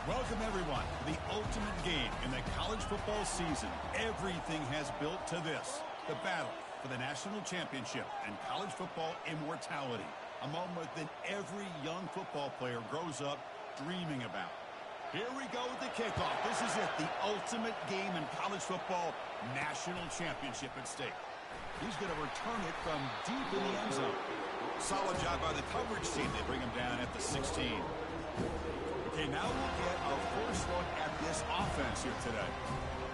Welcome, everyone, to the ultimate game in the college football season. Everything has built to this, the battle for the national championship and college football immortality, a moment that every young football player grows up dreaming about. Here we go with the kickoff. This is it, the ultimate game in college football, national championship at stake. He's going to return it from deep in the end zone. Solid job by the coverage team. They bring him down at the 16. Okay, now we'll get a first look at this offense here today.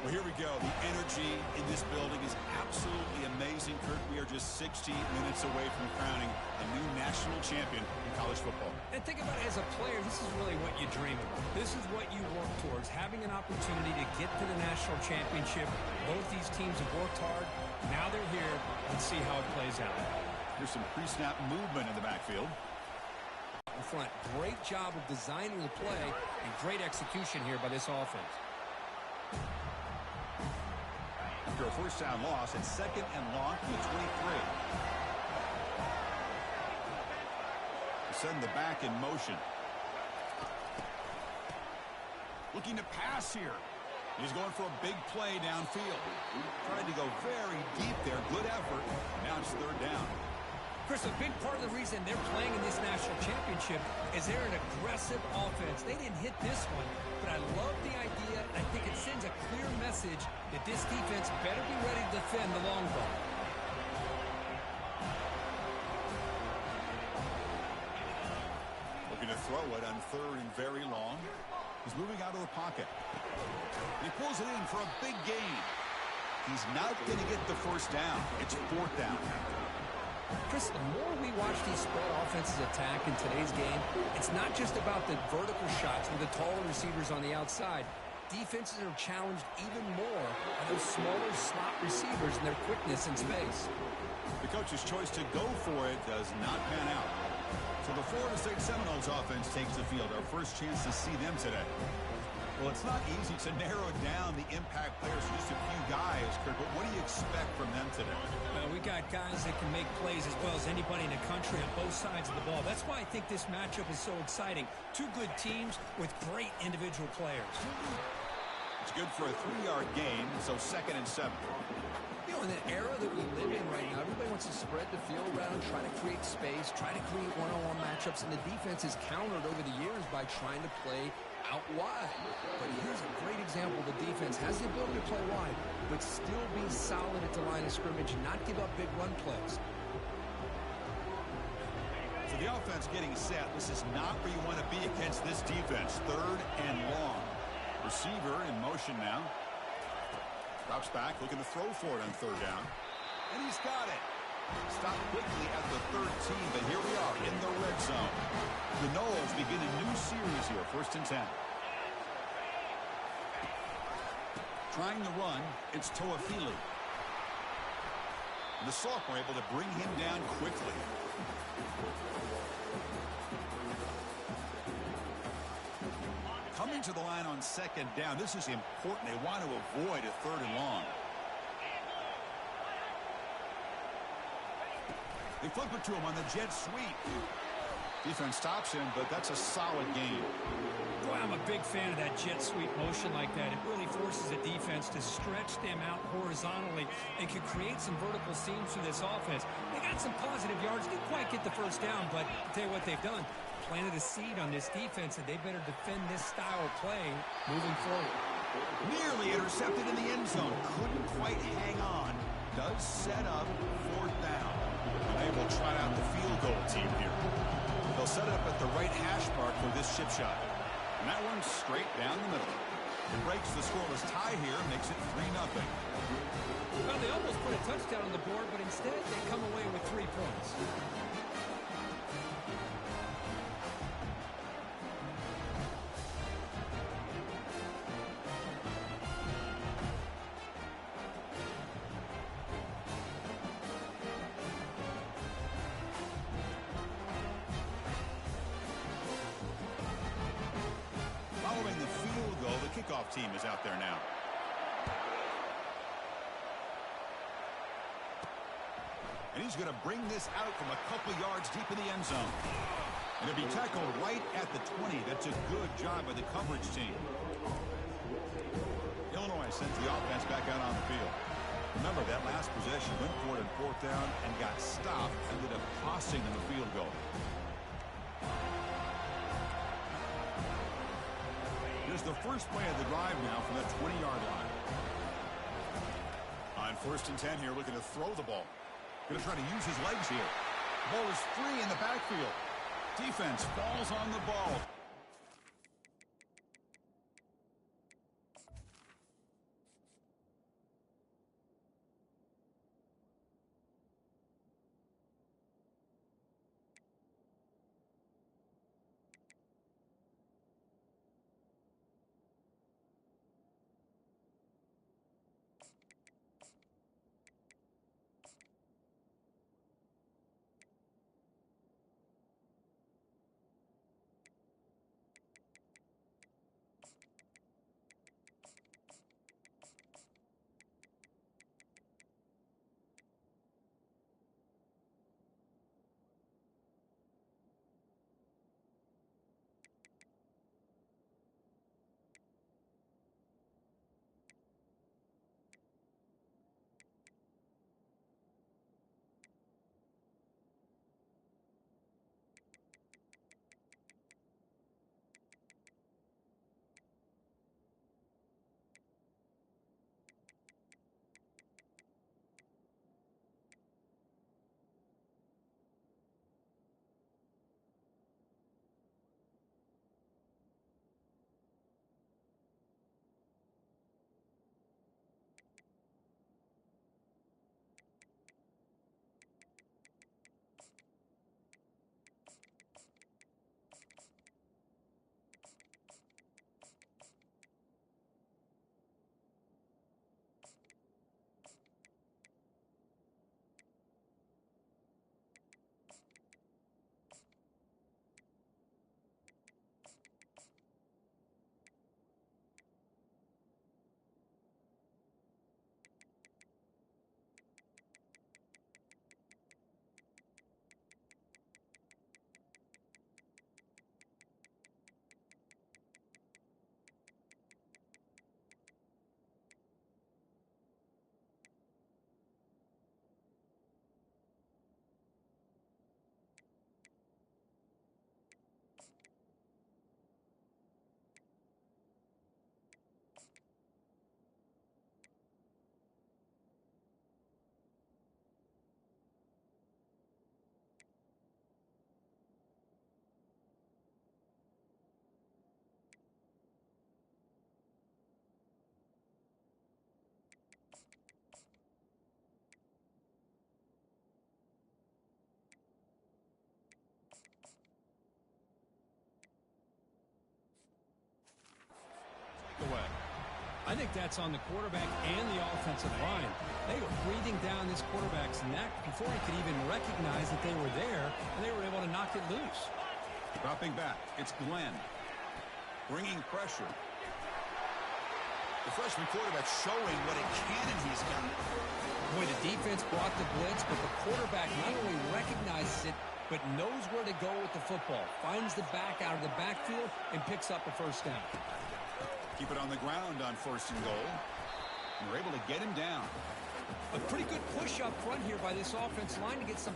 Well, here we go. The energy in this building is absolutely amazing, Kurt. We are just 60 minutes away from crowning a new national champion in college football. And think about it as a player, this is really what you dream of. This is what you work towards, having an opportunity to get to the national championship. Both these teams have worked hard. Now they're here. Let's see how it plays out. There's some pre-snap movement in the backfield. In front, great job of designing the play and great execution here by this offense. After a first down loss, it's second and long from the 23. Send the back in motion. Looking to pass here. He's going for a big play downfield. Trying to go very deep there. Good effort. Now it's third down. Chris, a big part of the reason they're playing in this national championship is they're an aggressive offense. They didn't hit this one, but I love the idea, and I think it sends a clear message that this defense better be ready to defend the long ball. Looking to throw it on third and very long. He's moving out of the pocket. He pulls it in for a big gain. He's not going to get the first down. It's fourth down. Chris, the more we watch these spread offenses attack in today's game, it's not just about the vertical shots with the taller receivers on the outside. Defenses are challenged even more by those smaller slot receivers and their quickness in space. The coach's choice to go for it does not pan out. So the Florida State Seminoles offense takes the field. Our first chance to see them today. Well, it's not easy to narrow down the impact players, just a few guys, Kurt, but what do you expect from them today? Well, we got guys that can make plays as well as anybody in the country on both sides of the ball. That's why I think this matchup is so exciting. Two good teams with great individual players. It's good for a 3-yard gain, so second and 7. You know, in the era that we live in right now, everybody wants to spread the field around, try to create space, try to create one-on-one matchups, and the defense is countered over the years by trying to play out wide. But here's a great example. The defense has the ability to play wide, but still be solid at the line of scrimmage and not give up big run plays. So the offense getting set. This is not where you want to be against this defense. Third and long. Receiver in motion now. Drops back, looking to throw for it on third down. And he's got it. Stopped quickly at the 13, but here we are in the red zone. The Noles begin a new series here, first and 10. Trying to run, it's Toafili. The sophomore able to bring him down quickly. Coming to the line on second down, this is important. They want to avoid a third and long. They flip it to him on the jet sweep. Defense stops him, but that's a solid game. Boy, I'm a big fan of that jet sweep motion like that. It really forces the defense to stretch them out horizontally and can create some vertical seams through this offense. They got some positive yards. Didn't quite get the first down, but I'll tell you what they've done. Planted a seed on this defense, and they better defend this style of play moving forward. Nearly intercepted in the end zone. Couldn't quite hang on. Does set up fourth down. And they will try out the field goal team here. They'll set it up at the right hash mark for this chip shot. And that one's straight down the middle. It breaks the scoreless tie here, makes it 3-0. Well, they almost put a touchdown on the board, but instead they come away with 3 points. Following the field goal, the kickoff team is out there now. And he's going to bring this out from a couple yards deep in the end zone. And to be tackled right at the 20. That's a good job by the coverage team. Illinois sends the offense back out on the field. Remember, that last possession went for it in 4th down and got stopped, ended up costing them a field goal. Here's the first play of the drive now from the 20-yard line. On 1st and 10 here, looking to throw the ball. Going to try to use his legs here. Ball is free in the backfield. Defense falls on the ball. Away. I think that's on the quarterback and the offensive line. They were breathing down this quarterback's neck before he could even recognize that they were there, and they were able to knock it loose. Dropping back, it's Glenn. Bringing pressure. The freshman quarterback showing what a cannon he's got. Boy, the defense brought the blitz, but the quarterback not only recognizes it, but knows where to go with the football. Finds the back out of the backfield and picks up a 1st down. Keep it on the ground on 1st and goal. And we're able to get him down. A pretty good push up front here by this offense line to get some.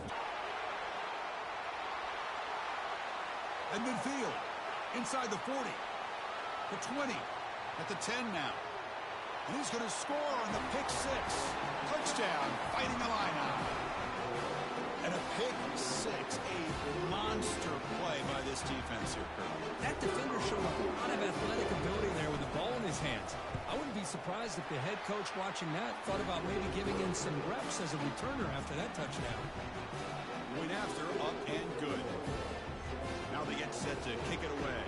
And midfield. Inside the 40. The 20. At the 10 now. And he's going to score on the pick 6. Touchdown. Fighting the line out. And a pick 6. A monster play by this defense here, Kurt. That defender showed a lot of athletic ability there with the ball in his hands. I wouldn't be surprised if the head coach watching that thought about maybe giving him some reps as a returner after that touchdown. Going after, up and good. Now they get set to kick it away.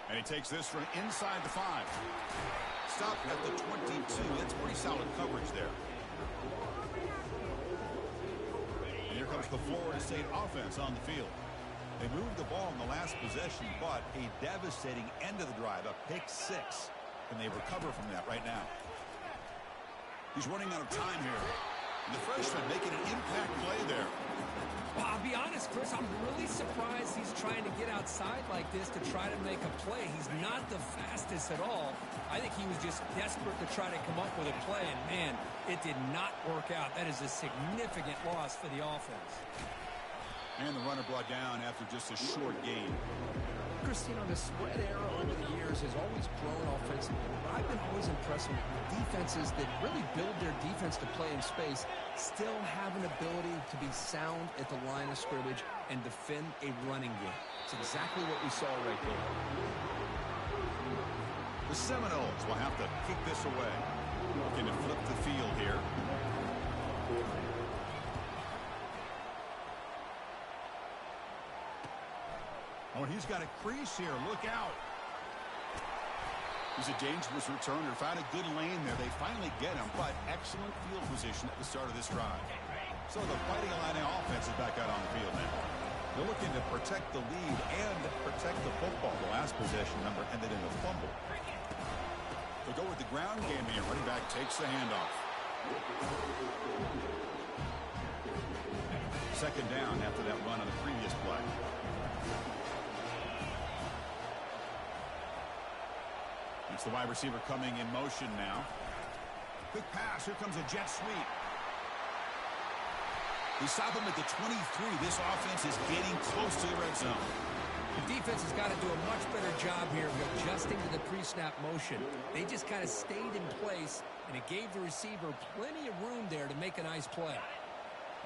And he takes this from inside the 5. Stop at the 22. That's pretty solid coverage there. And here comes the Florida State offense on the field. They moved the ball in the last possession, but a devastating end of the drive, a pick 6. And they recover from that right now. He's running out of time here. And the freshman making an impact play there. Well, I'll be honest, Chris, I'm really surprised he's trying to get outside like this to try to make a play. He's not the fastest at all. I think he was just desperate to try to come up with a play, and, man, it did not work out. That is a significant loss for the offense. And the runner brought down after just a short gain. Christine, the spread era over the years has always grown offensively, but I've been always impressed with defenses that really build their defense to play in space, still have an ability to be sound at the line of scrimmage and defend a running game. It's exactly what we saw right there. The Seminoles will have to kick this away. Looking to flip the field here. Oh, and he's got a crease here. Look out. He's a dangerous returner. Found a good lane there. They finally get him, but excellent field position at the start of this drive. So the Fighting Illini offense is back out on the field now. They're looking to protect the lead and protect the football. The last possession number ended in a fumble. They'll go with the ground game here. Running back takes the handoff. Second down after that run on the previous play. It's the wide receiver coming in motion now. Quick pass. Here comes a jet sweep. They stop him at the 23. This offense is getting close to the red zone. The defense has got to do a much better job here of adjusting to the pre-snap motion. They just kind of stayed in place, and it gave the receiver plenty of room there to make a nice play.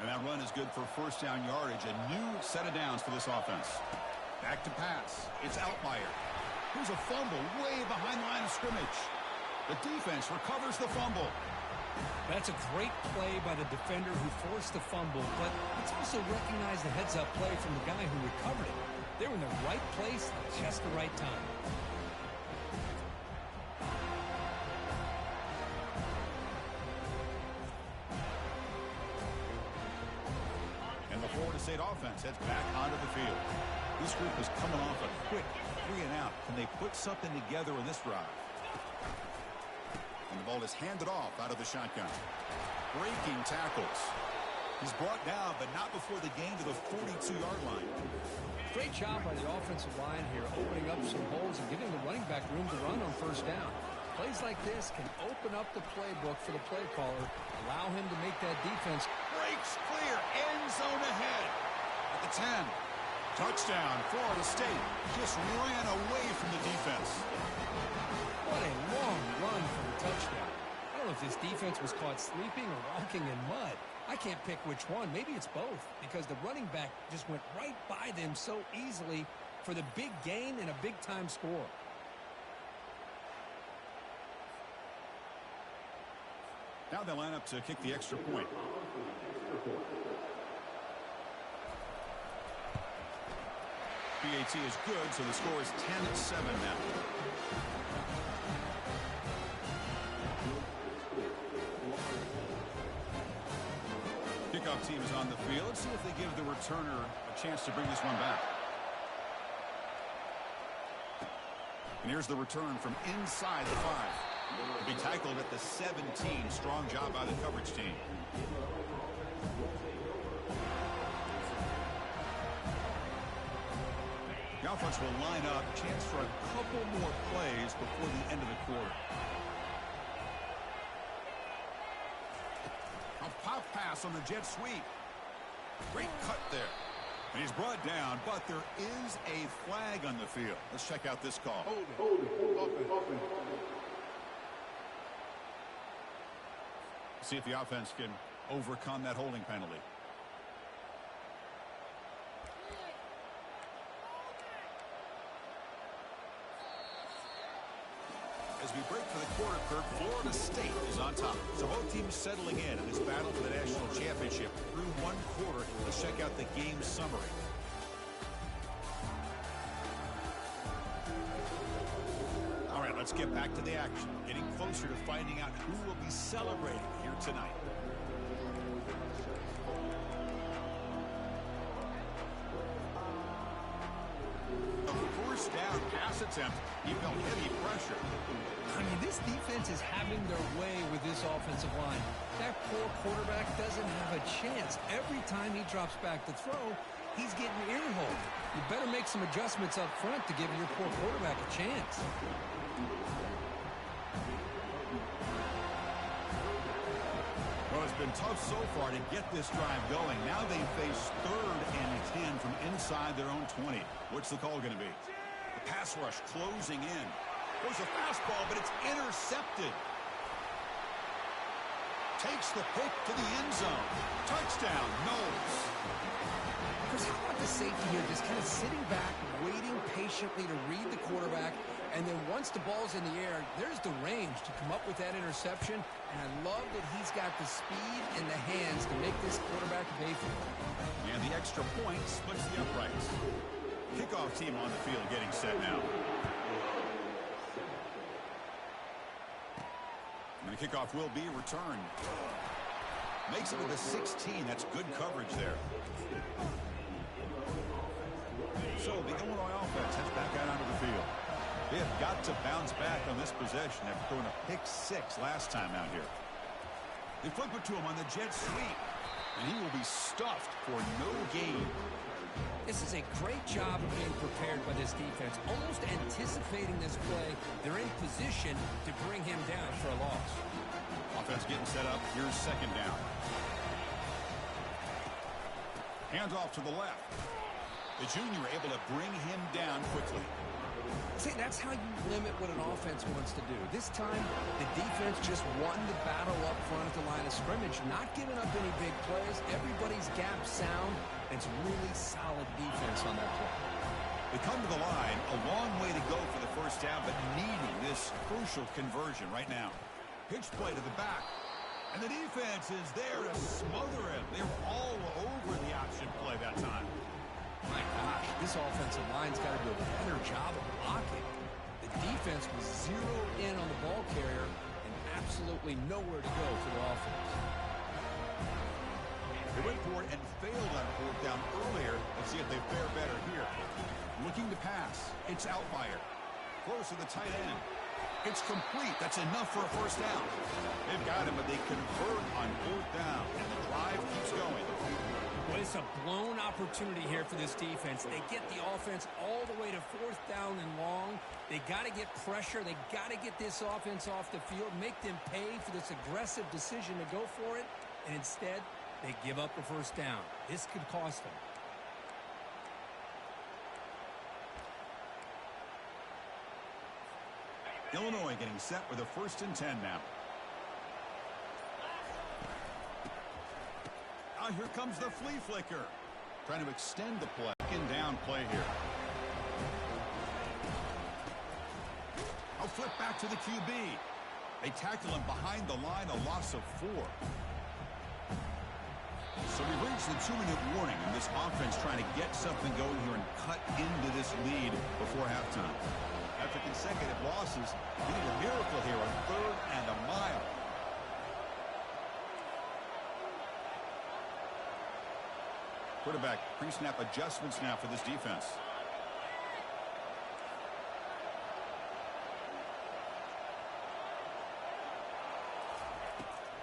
And that run is good for first down yardage. A new set of downs for this offense. Back to pass. It's Altmaier. Here's a fumble way behind the line of scrimmage. The defense recovers the fumble. That's a great play by the defender who forced the fumble, but let's also recognize the heads-up play from the guy who recovered it. They were in the right place at just the right time. And the Florida State offense heads back onto the field. This group is coming off a quick 3-and-out. Can they put something together in this drive? And the ball is handed off out of the shotgun. Breaking tackles. He's brought down, but not before the gain to the 42-yard line. Great job by the offensive line here, opening up some holes and giving the running back room to run on first down. Plays like this can open up the playbook for the play caller, allow him to make that defense. Breaks clear, end zone ahead. At the 10. Touchdown, Florida State. Just ran away from the defense. What a long run for the touchdown. I don't know if this defense was caught sleeping or walking in mud. I can't pick which one. Maybe it's both, because the running back just went right by them so easily for the big gain and a big-time score. Now they line up to kick the extra point. PAT is good, so the score is 10-7 now. Kickoff team is on the field. Let's see if they give the returner a chance to bring this one back. And here's the return from inside the 5. He'll be tackled at the 17. Strong job by the coverage team. The offense will line up. Chance for a couple more plays before the end of the quarter. A pop pass on the jet sweep. Great cut there. And he's brought down, but there is a flag on the field. Let's check out this call. Hold it. See if the offense can overcome that holding penalty. As we break for the quarter, Kirk, Florida State is on top. So both teams settling in this battle for the national championship through one quarter. Let's check out the game summary. All right, let's get back to the action. Getting closer to finding out who will be celebrating here tonight. First down pass attempt. He felt heavy pressure. I mean, this defense is having their way with this offensive line. That poor quarterback doesn't have a chance. Every time he drops back to throw, he's getting ear-holed. You better make some adjustments up front to give your poor quarterback a chance. Well, it's been tough so far to get this drive going. Now they face 3rd and 10 from inside their own 20. What's the call going to be? The pass rush closing in. There's a fastball, but it's intercepted. Takes the pick to the end zone. Touchdown, Knowles. Chris, how about the safety here just kind of sitting back, waiting patiently to read the quarterback, and then once the ball's in the air, there's the range to come up with that interception, and I love that he's got the speed and the hands to make this quarterback pay for it. And the extra point splits the uprights. Kickoff team on the field getting set now. And the kickoff will be returned. Makes it to the 16. That's good coverage there. So the Illinois offense heads back out onto the field. They have got to bounce back on this possession after throwing a pick 6 last time out here. They flip it to him on the jet sweep, and he will be stuffed for no gain. This is a great job of being prepared by this defense, almost anticipating this play. They're in position to bring him down for a loss. Offense getting set up. Here's 2nd down. Hands off to the left. The junior able to bring him down quickly. See, that's how you limit what an offense wants to do. This time, the defense just won the battle up front at the line of scrimmage, not giving up any big plays. Everybody's gap sound. It's really solid defense on that play. They come to the line, a long way to go for the first down, but needing this crucial conversion right now. Pitch play to the back, and the defense is there to smother him. They were all over the option play that time. My gosh, this offensive line's got to do a better job of blocking. The defense was zeroed in on the ball carrier and absolutely nowhere to go for the offense. They went for it and failed on 4th down earlier. Let's see if they fare better here. Looking to pass. It's Outlier. Close to the tight end. It's complete. That's enough for a first down. They've got him, but they convert on 4th down, and the drive keeps going. Well, it's a blown opportunity here for this defense. They get the offense all the way to 4th down and long. They got to get pressure. They got to get this offense off the field, make them pay for this aggressive decision to go for it, and instead, they give up the first down. This could cost them. Illinois getting set with a 1st and 10 now. Here comes the flea flicker. Trying to extend the play. Second down play here. I'll flip back to the QB. They tackle him behind the line, a loss of 4. So we reached the 2-minute warning, and this offense trying to get something going here and cut into this lead before halftime. After consecutive losses, we need a miracle here on 3rd and a mile. Quarterback pre-snap adjustments now for this defense.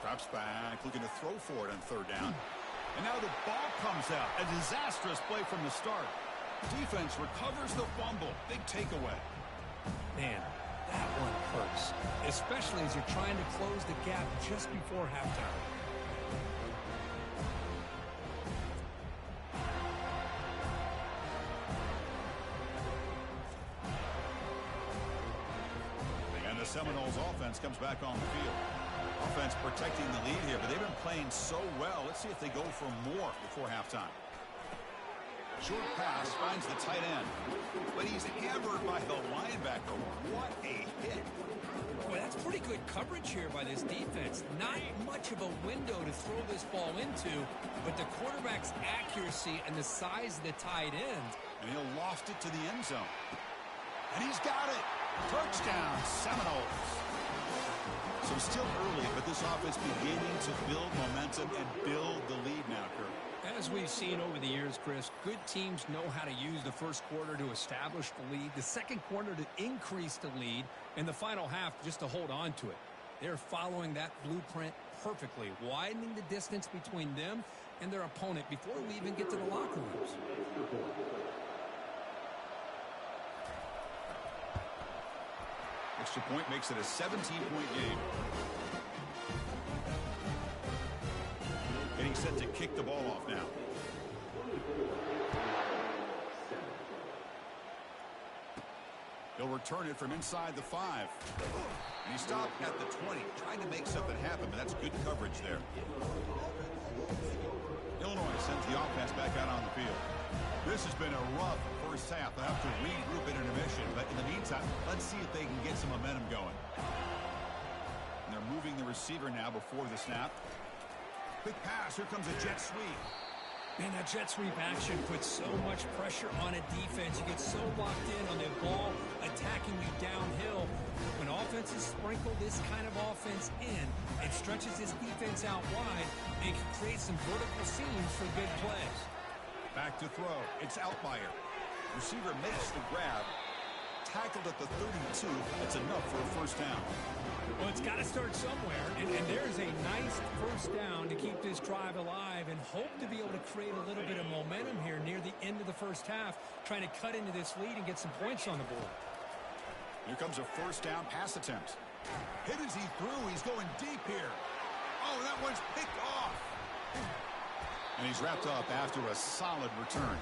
Drops back, looking to throw for it on 3rd down. And now the ball comes out. A disastrous play from the start. Defense recovers the fumble. Big takeaway. Man, that one hurts, especially as you're trying to close the gap just before halftime. And the Seminoles offense comes back on the field. Offense protecting the lead here, but they've been playing so well. Let's see if they go for more before halftime. Short pass finds the tight end, but he's hammered by the linebacker. What a hit. Boy, that's pretty good coverage here by this defense. Not much of a window to throw this ball into, but the quarterback's accuracy and the size of the tight end. And he'll loft it to the end zone. And he's got it. Touchdown, Seminoles. So still early, but this offense beginning to build momentum and build the lead now, Kurt. As we've seen over the years, Chris, good teams know how to use the first quarter to establish the lead, the second quarter to increase the lead, and the final half just to hold on to it. They're following that blueprint perfectly, widening the distance between them and their opponent before we even get to the locker rooms. Extra point makes it a 17-point game. Getting set to kick the ball off now. He'll return it from inside the 5. And he stopped at the 20, trying to make something happen, but that's good coverage there. Illinois sends the offense back out on the field. This has been a rough first half. They'll have to regroup at intermission, but in the meantime, let's see if they can get some momentum going. And they're moving the receiver now before the snap. Quick pass. Here comes a jet sweep. Man, that jet sweep action puts so much pressure on a defense. You get so locked in on the ball attacking you downhill. When offenses sprinkle this kind of offense in, it stretches this defense out wide and can create some vertical seams for good plays. Back to throw. It's Altmaier. Receiver makes the grab. Tackled at the 32. That's enough for a first down. Well, it's got to start somewhere, and there's a nice first down to keep this drive alive and hope to be able to create a little bit of momentum here near the end of the first half, trying to cut into this lead and get some points on the board. Here comes a first down pass attempt. Hit as he threw. He's going deep here. Oh, that one's picked off. And he's wrapped up after a solid return.